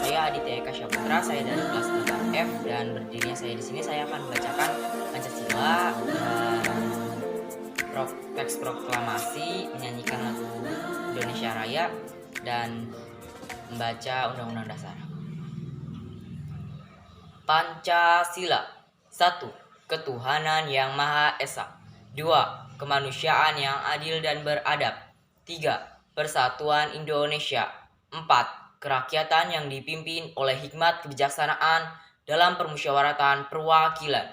saya Aditya Eka Syaputra, saya dari kelas 8F dan berdirinya saya di sini saya akan membacakan Pancasila dan teks proklamasi, menyanyikan lagu Indonesia Raya dan membaca Undang-Undang Dasar. Pancasila. 1. Ketuhanan yang Maha Esa. 2. Kemanusiaan yang adil dan beradab. 3. Persatuan Indonesia. 4. Kerakyatan yang dipimpin oleh hikmat kebijaksanaan dalam permusyawaratan perwakilan.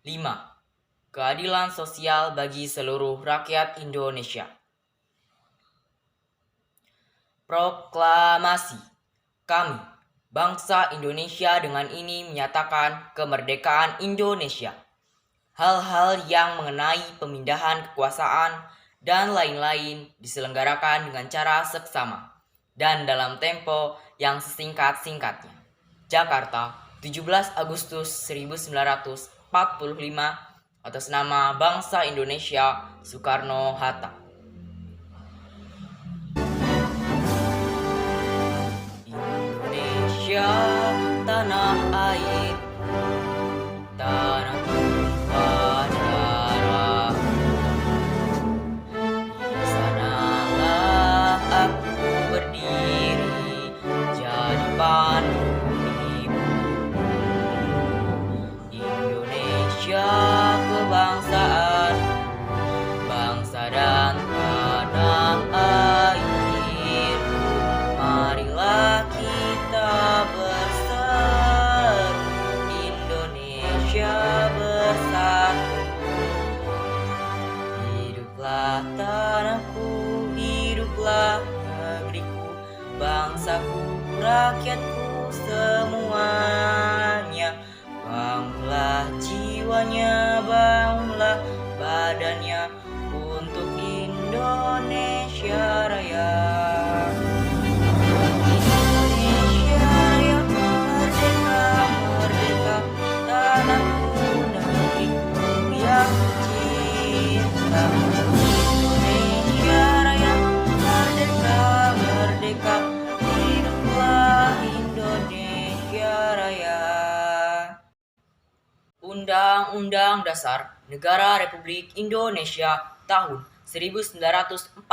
5. Keadilan sosial bagi seluruh rakyat Indonesia. Proklamasi. Kami, bangsa Indonesia, dengan ini menyatakan kemerdekaan Indonesia. Hal-hal yang mengenai pemindahan kekuasaan dan lain-lain diselenggarakan dengan cara seksama dan dalam tempo yang sesingkat-singkatnya. Jakarta, 17 Agustus 1945, atas nama bangsa Indonesia, Soekarno-Hatta. Indonesia, tanah air, tanah tumpah darah. Di sanalah aku berdiri, jadi pandu ibu. Indonesia kebangsaan, bangsa dan tanah air. Marilah kita bersatu, Indonesia bersatu. Hiduplah tanahku, hiduplah negeriku, bangsaku, rakyatku semuanya. Bangunlah jiwanya, bangunlah badannya untuk Indonesia Raya. Indonesia Raya, merdeka, merdeka, tanahku, negeriku yang cinta. Indonesia Raya, merdeka, merdeka, hiduplah Indonesia Raya. Undang-Undang Dasar Negara Republik Indonesia tahun 1945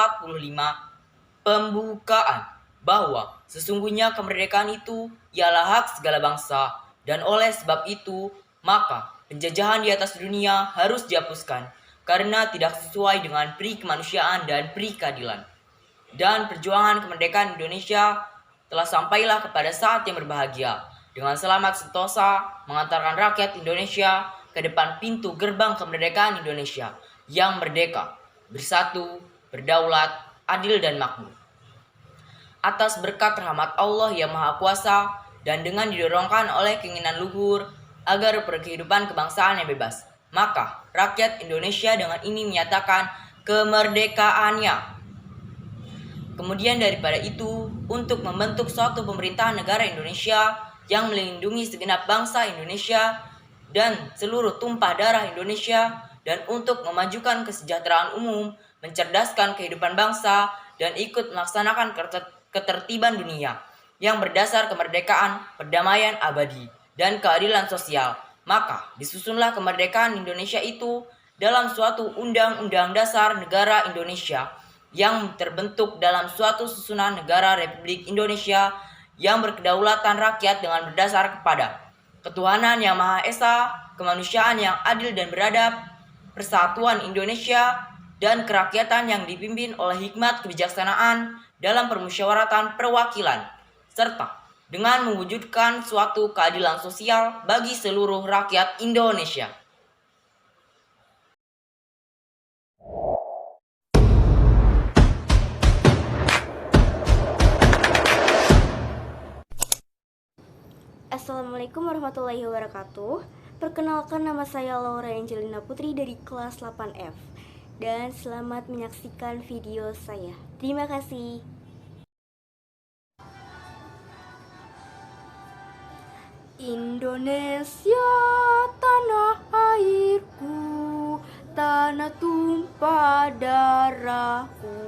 pembukaan bahwa sesungguhnya kemerdekaan itu ialah hak segala bangsa, dan oleh sebab itu maka penjajahan di atas dunia harus dihapuskan karena tidak sesuai dengan pri kemanusiaan dan pri keadilan. Dan perjuangan kemerdekaan Indonesia telah sampailah kepada saat yang berbahagia, dengan selamat sentosa mengantarkan rakyat Indonesia ke depan pintu gerbang kemerdekaan Indonesia yang merdeka, bersatu, berdaulat, adil dan makmur. Atas berkat rahmat Allah yang Maha Kuasa dan dengan didorongkan oleh keinginan luhur agar berkehidupan kebangsaan yang bebas, maka rakyat Indonesia dengan ini menyatakan kemerdekaannya. Kemudian daripada itu, untuk membentuk suatu pemerintahan negara Indonesia yang melindungi segenap bangsa Indonesia dan seluruh tumpah darah Indonesia, dan untuk memajukan kesejahteraan umum, mencerdaskan kehidupan bangsa, dan ikut melaksanakan ketertiban dunia yang berdasar kemerdekaan, perdamaian abadi, dan keadilan sosial. Maka disusunlah kemerdekaan Indonesia itu dalam suatu Undang-Undang Dasar Negara Indonesia yang terbentuk dalam suatu susunan negara Republik Indonesia yang berkedaulatan rakyat dengan berdasar kepada ketuhanan yang Maha Esa, kemanusiaan yang adil dan beradab, persatuan Indonesia, dan kerakyatan yang dipimpin oleh hikmat kebijaksanaan dalam permusyawaratan perwakilan, serta dengan mewujudkan suatu keadilan sosial bagi seluruh rakyat Indonesia. Assalamualaikum warahmatullahi wabarakatuh. Perkenalkan, nama saya Laura Angelina Putri dari kelas 8F. Dan selamat menyaksikan video saya. Terima kasih. Indonesia, tanah airku, tanah tumpah darahku.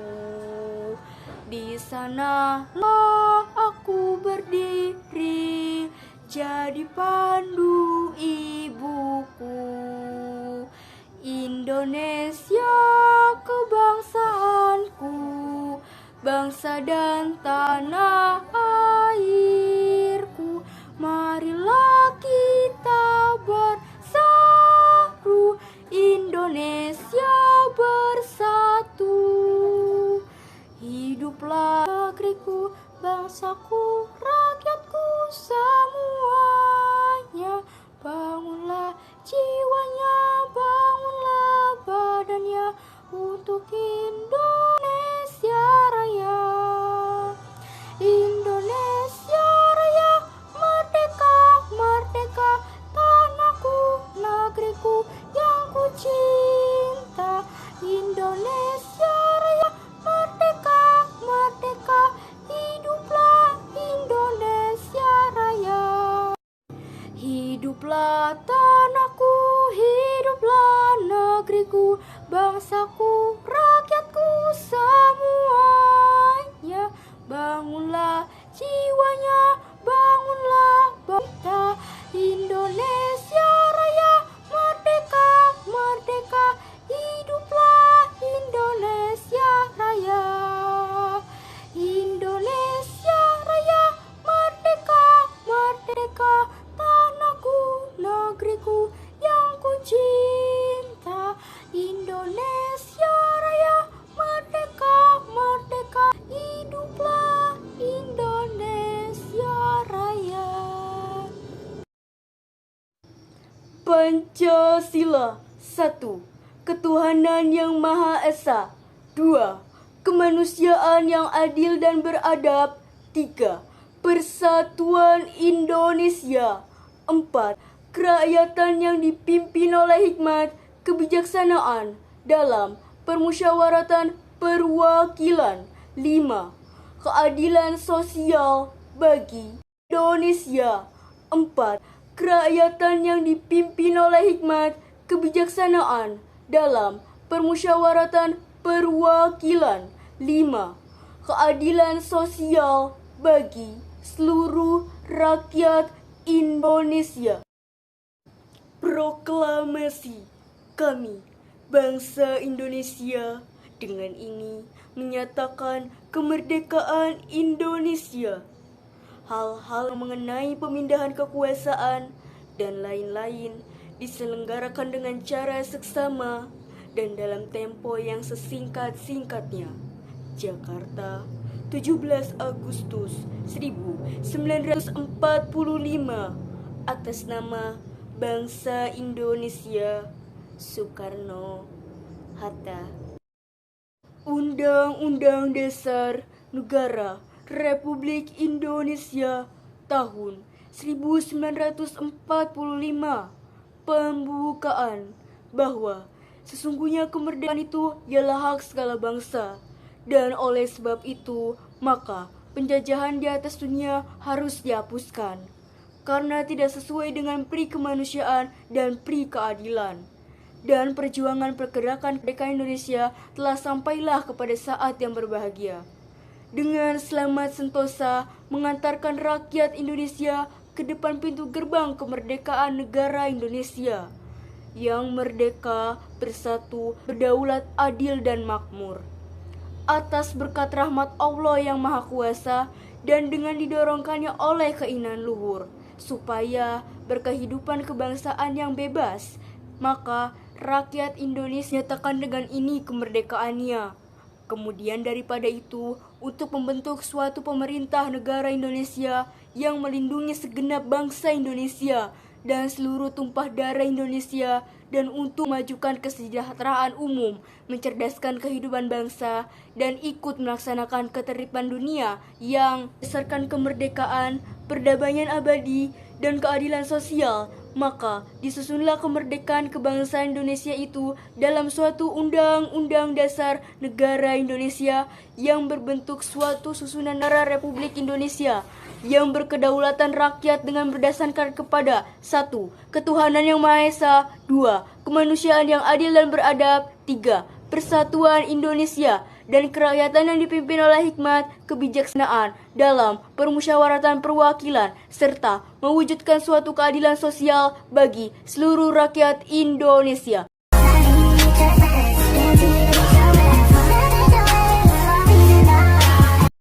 Di sanalah aku berdiri, jadi pandu ibuku. Indonesia kebangsaanku, bangsa dan tanah airku. Marilah kita bersatu, Indonesia bersatu. Hiduplah negeriku, bangsaku, rakyatku semuanya. Bangunlah jiwanya, bangunlah badannya untuk Indonesia Raya. Indonesia Raya, merdeka, merdeka, tanahku, negeriku yang ku cinta. Indonesia Raya, merdeka, merdeka, hiduplah Indonesia Raya. Hiduplah tanahku, hiduplah negeriku, bangsaku, rakyatku semuanya. Bangunlah jiwanya, bangunlah bangsa. Indonesia Raya, merdeka, merdeka, hiduplah Indonesia Raya. Indonesia Raya, merdeka, merdeka, tanahku, negeriku yang ku cinta. Indonesia Raya, merdeka, merdeka, hiduplah Indonesia Raya. Pancasila. 1. Ketuhanan yang Maha Esa. 2. Kemanusiaan yang adil dan beradab. 3. Persatuan Indonesia. 4. Kerakyatan yang dipimpin oleh hikmat kebijaksanaan dalam permusyawaratan perwakilan. 5. Keadilan sosial bagi Indonesia. 4. Kerakyatan yang dipimpin oleh hikmat kebijaksanaan dalam permusyawaratan perwakilan. 5. Keadilan sosial bagi seluruh rakyat Indonesia. Proklamasi kami, bangsa Indonesia, dengan ini menyatakan kemerdekaan Indonesia. Hal-hal mengenai pemindahan kekuasaan dan lain-lain diselenggarakan dengan cara seksama dan dalam tempo yang sesingkat-singkatnya. Jakarta, 17 Agustus 1945, atas nama bangsa Indonesia. Soekarno Hatta. Undang-Undang Dasar Negara Republik Indonesia tahun 1945. Pembukaan bahwa sesungguhnya kemerdekaan itu ialah hak segala bangsa, dan oleh sebab itu maka penjajahan di atas dunia harus dihapuskan karena tidak sesuai dengan pri kemanusiaan dan pri keadilan. Dan perjuangan pergerakan kemerdekaan Indonesia telah sampailah kepada saat yang berbahagia, dengan selamat sentosa mengantarkan rakyat Indonesia ke depan pintu gerbang kemerdekaan negara Indonesia yang merdeka, bersatu, berdaulat, adil, dan makmur. Atas berkat rahmat Allah yang Maha Kuasa dan dengan didorongkannya oleh keinginan luhur, supaya berkehidupan kebangsaan yang bebas, maka rakyat Indonesia nyatakan dengan ini kemerdekaannya. Kemudian daripada itu, untuk membentuk suatu pemerintah negara Indonesia yang melindungi segenap bangsa Indonesia dan seluruh tumpah darah Indonesia, dan untuk memajukan kesejahteraan umum, mencerdaskan kehidupan bangsa, dan ikut melaksanakan ketertiban dunia yang berdasarkan kemerdekaan, perdamaian abadi, dan keadilan sosial. Maka disusunlah kemerdekaan kebangsaan Indonesia itu dalam suatu undang-undang dasar negara Indonesia yang berbentuk suatu susunan negara Republik Indonesia yang berkedaulatan rakyat dengan berdasarkan kepada 1. Ketuhanan yang Maha Esa. 2. Kemanusiaan yang adil dan beradab. 3. Persatuan Indonesia. dan kerakyatan yang dipimpin oleh hikmat kebijaksanaan dalam permusyawaratan perwakilan serta mewujudkan suatu keadilan sosial bagi seluruh rakyat Indonesia.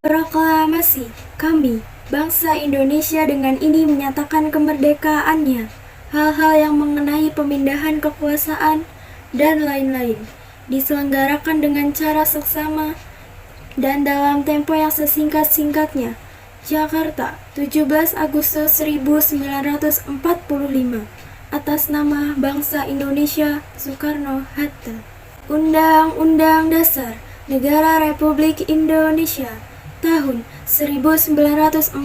Proklamasi, kami, bangsa Indonesia dengan ini menyatakan kemerdekaannya. Hal-hal yang mengenai pemindahan kekuasaan dan lain-lain diselenggarakan dengan cara seksama dan dalam tempo yang sesingkat-singkatnya. Jakarta, 17 Agustus 1945. Atas nama bangsa Indonesia, Soekarno-Hatta. Undang-Undang Dasar Negara Republik Indonesia tahun 1945.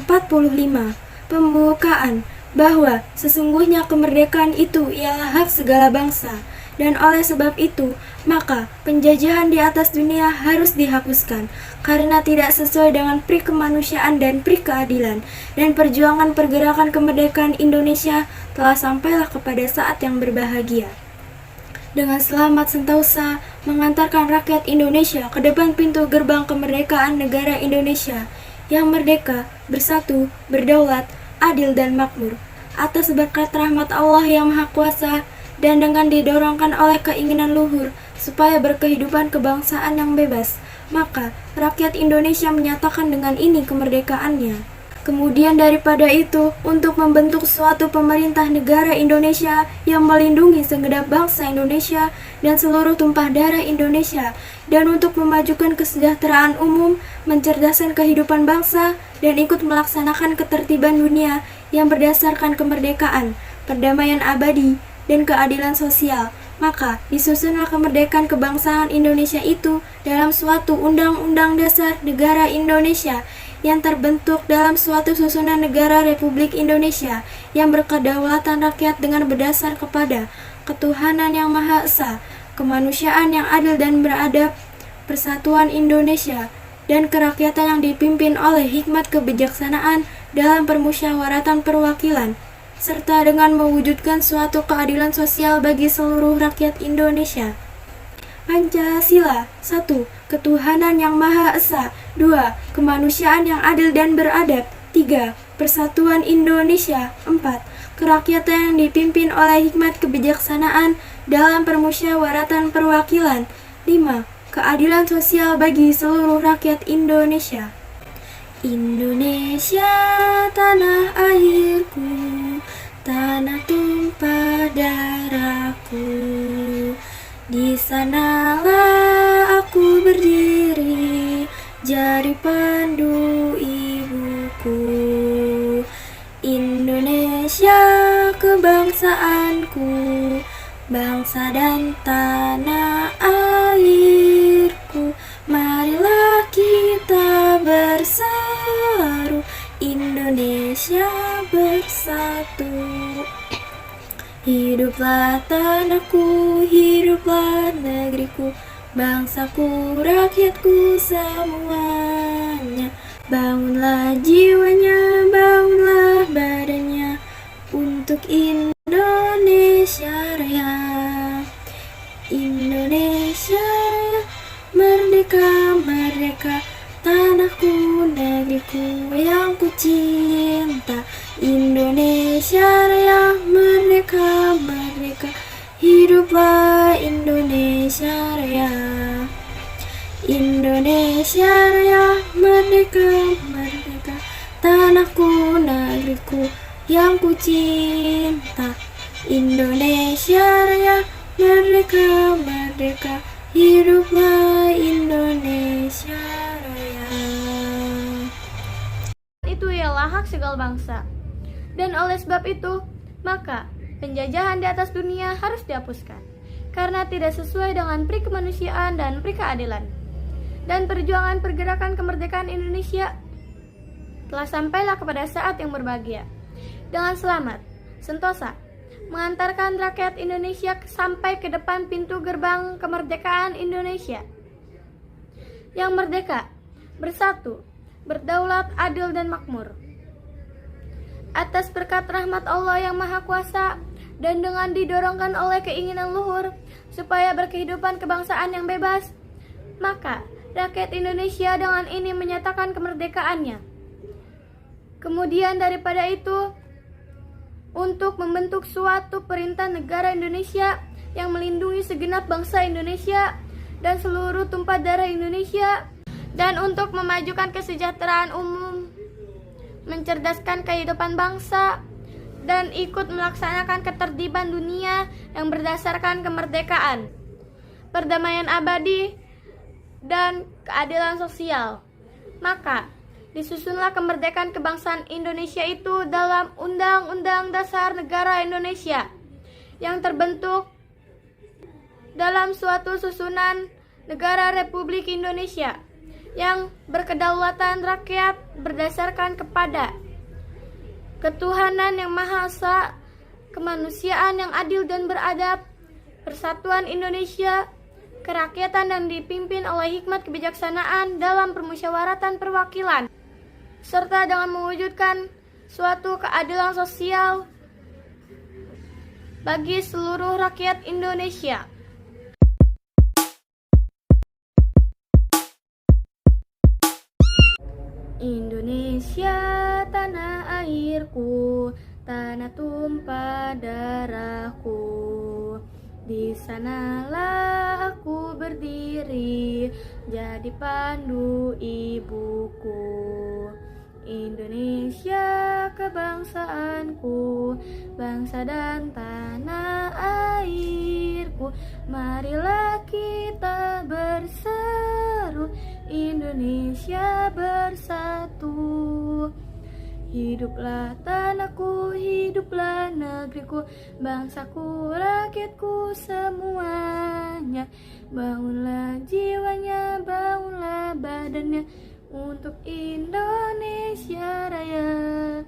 Pembukaan bahwa sesungguhnya kemerdekaan itu ialah hak segala bangsa, dan oleh sebab itu maka penjajahan di atas dunia harus dihapuskan karena tidak sesuai dengan pri kemanusiaan dan pri keadilan, dan perjuangan pergerakan kemerdekaan Indonesia telah sampailah kepada saat yang berbahagia. Dengan selamat sentosa mengantarkan rakyat Indonesia ke depan pintu gerbang kemerdekaan negara Indonesia yang merdeka, bersatu, berdaulat, adil dan makmur atas berkat rahmat Allah yang Maha Kuasa, dan dengan didorongkan oleh keinginan luhur supaya berkehidupan kebangsaan yang bebas, maka rakyat Indonesia menyatakan dengan ini kemerdekaannya. Kemudian daripada itu, untuk membentuk suatu pemerintah negara Indonesia yang melindungi segenap bangsa Indonesia dan seluruh tumpah darah Indonesia, dan untuk memajukan kesejahteraan umum, mencerdaskan kehidupan bangsa, dan ikut melaksanakan ketertiban dunia yang berdasarkan kemerdekaan, perdamaian abadi, dan keadilan sosial. Maka disusunlah kemerdekaan kebangsaan Indonesia itu dalam suatu Undang-Undang Dasar Negara Indonesia yang terbentuk dalam suatu susunan negara Republik Indonesia yang berkedaulatan rakyat dengan berdasar kepada ketuhanan yang Maha Esa, kemanusiaan yang adil dan beradab, persatuan Indonesia, dan kerakyatan yang dipimpin oleh hikmat kebijaksanaan dalam permusyawaratan perwakilan, serta dengan mewujudkan suatu keadilan sosial bagi seluruh rakyat Indonesia. Pancasila. 1. Ketuhanan yang Maha Esa. 2. Kemanusiaan yang adil dan beradab. 3. Persatuan Indonesia. 4. Kerakyatan yang dipimpin oleh hikmat kebijaksanaan dalam permusyawaratan perwakilan. 5. Keadilan sosial bagi seluruh rakyat Indonesia. Indonesia, tanah airku, tanah tumpah darahku. Di sanalah aku berdiri, jadi pandu ibuku. Indonesia kebangsaanku, bangsa dan tanah airku. Marilah kita berseru, Indonesia bersatu. Hiduplah tanahku, hiduplah negeriku, bangsaku, rakyatku semuanya. Bangunlah jiwanya, bangunlah badannya untuk Indonesia Raya. Indonesia Raya, merdeka, merdeka, tanahku, negeriku yang ku cinta. Indonesia Raya, merdeka, merdeka, hiduplah Indonesia Raya. Indonesia Raya, merdeka, merdeka, tanahku, negeriku yang ku cinta. Indonesia Raya, merdeka, merdeka, hiduplah Indonesia Raya. Itu ialah hak segala bangsa. Dan oleh sebab itu, maka penjajahan di atas dunia harus dihapuskan karena tidak sesuai dengan pri kemanusiaan dan pri keadilan. Dan perjuangan pergerakan kemerdekaan Indonesia telah sampailah kepada saat yang berbahagia. Dengan selamat, sentosa mengantarkan rakyat Indonesia sampai ke depan pintu gerbang kemerdekaan Indonesia yang merdeka, bersatu, berdaulat, adil dan makmur atas berkat rahmat Allah yang Maha Kuasa, dan dengan didorongkan oleh keinginan luhur supaya berkehidupan kebangsaan yang bebas, maka rakyat Indonesia dengan ini menyatakan kemerdekaannya. Kemudian daripada itu, untuk membentuk suatu perintah negara Indonesia yang melindungi segenap bangsa Indonesia dan seluruh tumpah darah Indonesia, dan untuk memajukan kesejahteraan umum, mencerdaskan kehidupan bangsa, dan ikut melaksanakan ketertiban dunia yang berdasarkan kemerdekaan, perdamaian abadi, dan keadilan sosial. Maka, disusunlah kemerdekaan kebangsaan Indonesia itu dalam Undang-Undang Dasar Negara Indonesia yang terbentuk dalam suatu susunan negara Republik Indonesia yang berkedaulatan rakyat berdasarkan kepada ketuhanan yang Maha Esa, kemanusiaan yang adil dan beradab, persatuan Indonesia, kerakyatan yang dipimpin oleh hikmat kebijaksanaan dalam permusyawaratan perwakilan, serta dengan mewujudkan suatu keadilan sosial bagi seluruh rakyat Indonesia. Indonesia tanah airku, tanah tumpah darahku. Di sanalah aku berdiri, jadi pandu ibuku. Indonesia kebangsaanku, bangsa dan tanah airku. Marilah kita berseru, Indonesia bersatu. Hiduplah tanahku, hiduplah negeriku, bangsaku, rakyatku semuanya. Bangunlah jiwanya, bangunlah badannya untuk Indonesia Raya.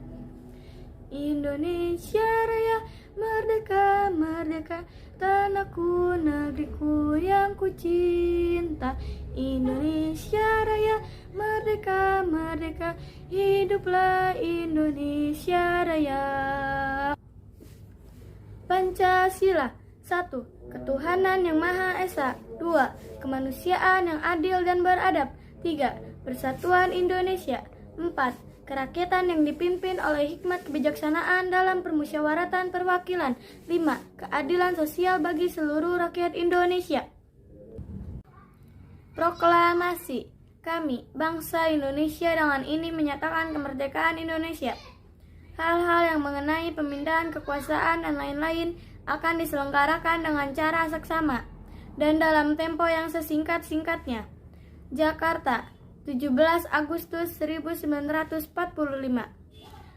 Indonesia Raya, merdeka, merdeka, tanahku, negeriku yang ku cinta. Indonesia Raya, merdeka, merdeka, hiduplah Indonesia Raya. Pancasila. 1. Ketuhanan yang Maha Esa. 2. Kemanusiaan yang adil dan beradab. 3. Persatuan Indonesia. 4. Kerakyatan yang dipimpin oleh hikmat kebijaksanaan dalam permusyawaratan perwakilan. 5. Keadilan sosial bagi seluruh rakyat Indonesia. Proklamasi. Kami, bangsa Indonesia, dengan ini menyatakan kemerdekaan Indonesia. Hal-hal yang mengenai pemindahan kekuasaan dan lain-lain akan diselenggarakan dengan cara seksama dan dalam tempo yang sesingkat-singkatnya. Jakarta, 17 Agustus 1945.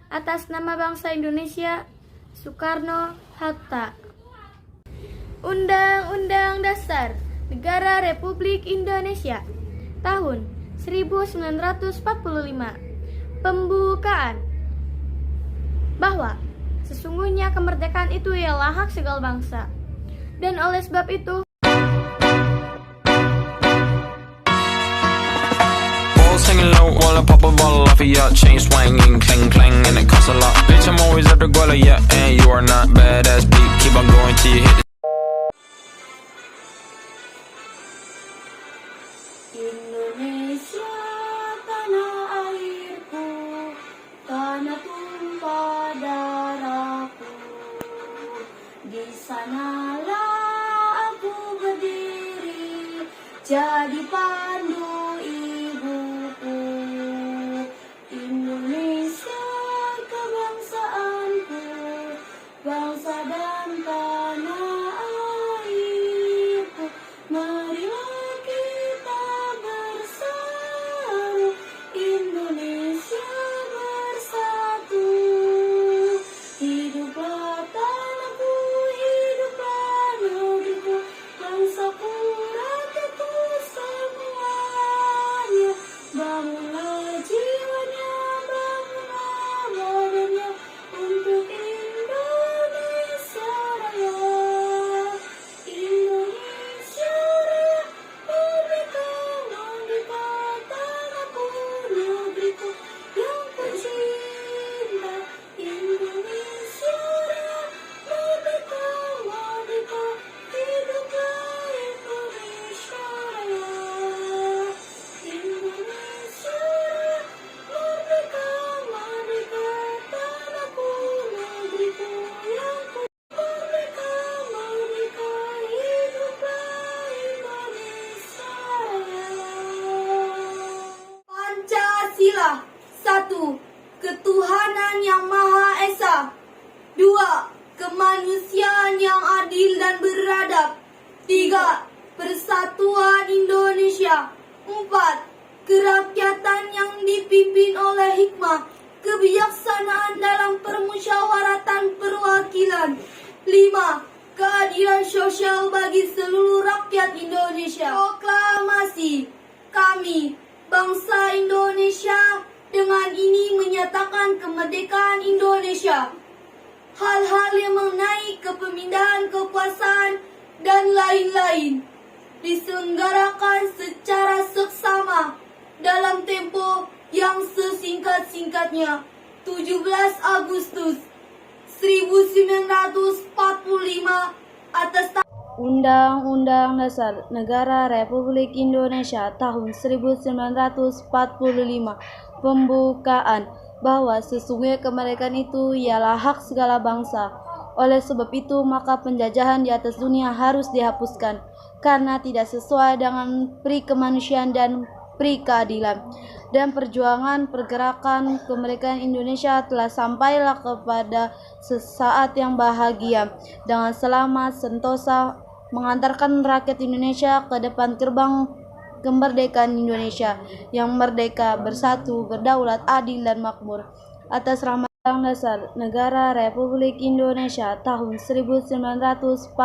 Atas nama bangsa Indonesia, Soekarno-Hatta. Undang-Undang Dasar Negara Republik Indonesia tahun 1945. Pembukaan. Bahwa sesungguhnya kemerdekaan itu ialah hak segala bangsa, dan oleh sebab itu singing low while I pop a bottle off of your chain swinging, clang clang, and it costs a lot. Bitch, I'm always at the guala, yeah, and you are not badass beat. Keep on going till you hit the Indonesia tanah airku, tanah tumpah darahku. Di sanalah aku berdiri, jadi pandu ibuku. Indonesia kebangsaanku, bangsa dan tanah airku. Marilah kita bersatu, Indonesia bersatu. Hiduplah tanahku, hiduplah negeriku, bangsaku, rakyatku semuanya. 2. Kemanusiaan yang adil dan beradab. 3. Persatuan Indonesia. 4. Kerakyatan yang dipimpin oleh hikmah, kebijaksanaan dalam permusyawaratan perwakilan. 5. Keadilan sosial bagi seluruh rakyat Indonesia. Proklamasi. Kami, bangsa Indonesia, dengan ini menyatakan kemerdekaan Indonesia. Hal-hal yang mengenai kepindahan kekuasaan dan lain-lain diselenggarakan secara seksama dalam tempo yang sesingkat-singkatnya. 17 Agustus 1945 atas Undang-Undang Dasar Negara Republik Indonesia tahun 1945 pembukaan bahwa sesungguhnya kemerdekaan itu ialah hak segala bangsa. Oleh sebab itu, maka penjajahan di atas dunia harus dihapuskan karena tidak sesuai dengan pri kemanusiaan dan pri keadilan. Dan perjuangan pergerakan kemerdekaan Indonesia telah sampailah kepada sesaat yang bahagia dengan selamat sentosa mengantarkan rakyat Indonesia ke depan gerbang kemerdekaan Indonesia yang merdeka, bersatu, berdaulat, adil dan makmur. Atas rahmat Undang Dasar Negara Republik Indonesia tahun 1945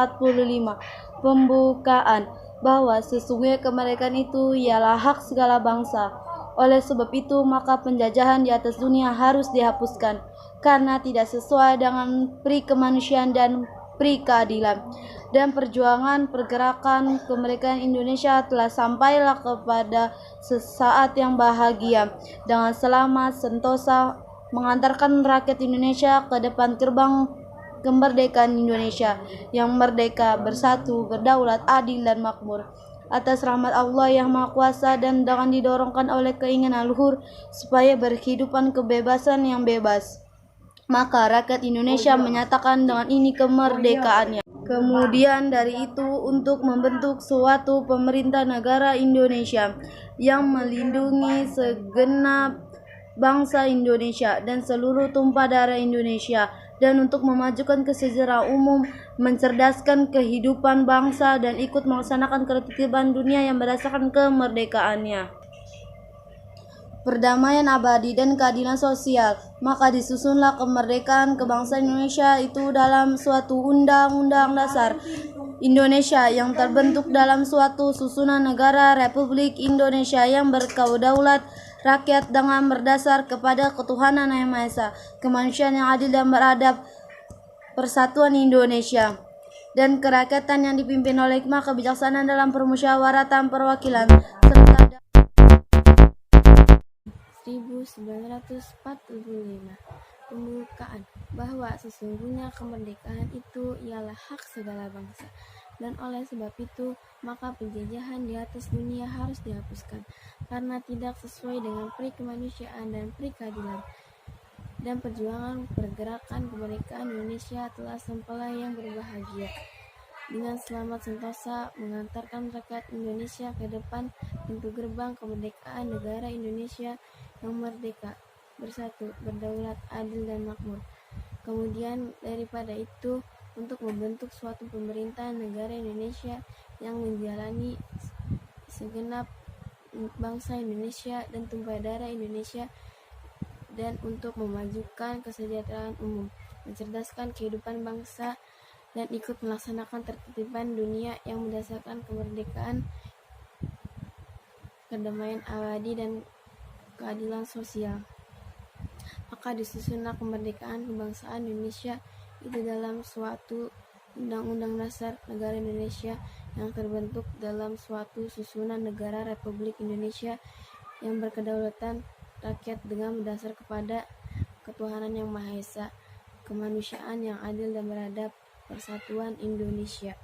pembukaan bahwa sesungguhnya kemerdekaan itu ialah hak segala bangsa. Oleh sebab itu, maka penjajahan di atas dunia harus dihapuskan karena tidak sesuai dengan pri kemanusiaan dan pri keadilan. Dan perjuangan pergerakan kemerdekaan Indonesia telah sampailah kepada sesaat yang bahagia dengan selamat sentosa mengantarkan rakyat Indonesia ke depan gerbang kemerdekaan Indonesia yang merdeka, bersatu, berdaulat, adil dan makmur. Atas rahmat Allah yang Maha Kuasa dan dengan didorongkan oleh keinginan luhur supaya berkehidupan kebebasan yang bebas, maka rakyat Indonesia menyatakan dengan ini kemerdekaannya. Kemudian dari itu, untuk membentuk suatu pemerintah negara Indonesia yang melindungi segenap bangsa Indonesia dan seluruh tumpah darah Indonesia, dan untuk memajukan kesejahteraan umum, mencerdaskan kehidupan bangsa, dan ikut melaksanakan ketertiban dunia yang berdasarkan kemerdekaannya. Perdamaian abadi dan keadilan sosial. Maka disusunlah kemerdekaan kebangsaan Indonesia itu dalam suatu undang-undang dasar Indonesia yang terbentuk dalam suatu susunan negara Republik Indonesia yang berkedaulatan rakyat dengan berdasar kepada ketuhanan yang Maha Esa, kemanusiaan yang adil dan beradab, persatuan Indonesia, dan kerakyatan yang dipimpin oleh hikmah, kebijaksanaan dalam permusyawaratan perwakilan, serta 1945 pembukaan bahwa sesungguhnya kemerdekaan itu ialah hak segala bangsa, dan oleh sebab itu maka penjajahan di atas dunia harus dihapuskan karena tidak sesuai dengan pri kemanusiaan dan pri keadilan. Dan perjuangan pergerakan kemerdekaan Indonesia telah sampai yang berbahagia dengan selamat sentosa mengantarkan rakyat Indonesia ke depan pintu gerbang kemerdekaan negara Indonesia yang merdeka, bersatu, berdaulat, adil dan makmur. Kemudian daripada itu, untuk membentuk suatu pemerintahan negara Indonesia yang menjalani segenap bangsa Indonesia dan tumpah darah Indonesia, dan untuk memajukan kesejahteraan umum, mencerdaskan kehidupan bangsa, dan ikut melaksanakan ketertiban dunia yang berdasarkan kemerdekaan, kedamaian abadi dan keadilan sosial. Maka disusunlah kemerdekaan kebangsaan Indonesia itu dalam suatu undang-undang dasar negara Indonesia yang terbentuk dalam suatu susunan negara Republik Indonesia yang berkedaulatan rakyat dengan berdasar kepada ketuhanan yang Maha Esa, kemanusiaan yang adil dan beradab, persatuan Indonesia.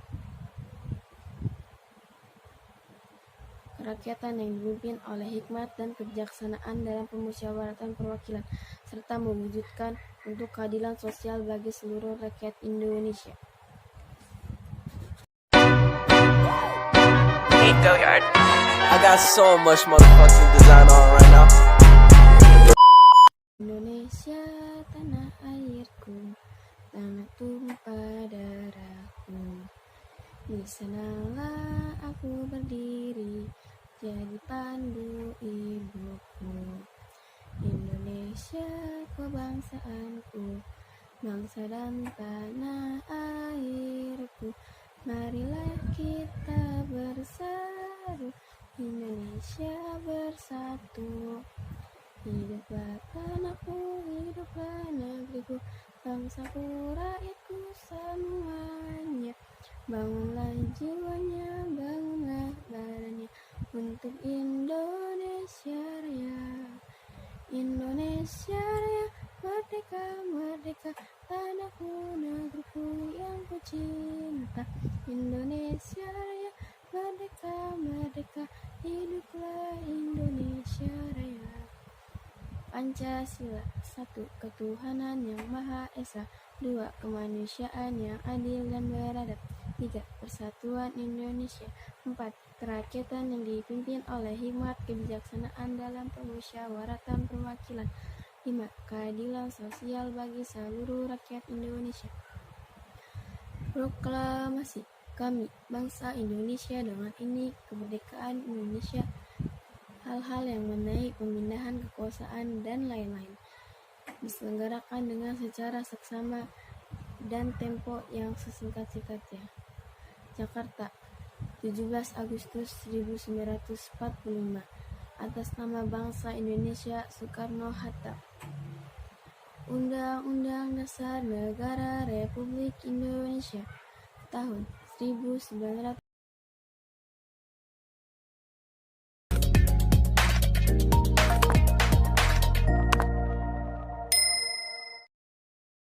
Kerakyatan yang dipimpin oleh hikmat dan kebijaksanaan dalam permusyawaratan perwakilan, serta mewujudkan untuk keadilan sosial bagi seluruh rakyat Indonesia. I got so much motherfucking design on right now. Indonesia tanah airku, Kini senanglah aku berdiri jadi pandu ibuku. Indonesia kebangsaanku, bangsa dan tanah airku. Marilah kita bersatu, Indonesia bersatu. Hiduplah tanahku, hiduplah negeriku, bangsaku, rakyatku semuanya. Bangunlah jiwanya, bangunlah badannya untuk Indonesia Raya. Indonesia Raya, merdeka, merdeka, tanahku, negeriku yang ku cinta. Indonesia Raya, merdeka, merdeka, hiduplah Indonesia Raya. Pancasila, 1. Ketuhanan yang Maha Esa, 2. Kemanusiaan yang adil dan beradab, 3. Persatuan Indonesia, 4. Kerakyatan yang dipimpin oleh hikmat kebijaksanaan dalam permusyawaratan perwakilan, 5. Keadilan sosial bagi seluruh rakyat Indonesia. Proklamasi. Kami, bangsa Indonesia, dengan ini kemerdekaan Indonesia, hal-hal yang menaik pemindahan kekuasaan dan lain-lain diselenggarakan dengan secara seksama dan tempo yang sesingkat-singkatnya. Jakarta, 17 Agustus 1945. Atas nama bangsa Indonesia, Soekarno-Hatta. Undang-Undang Dasar Negara Republik Indonesia tahun 1945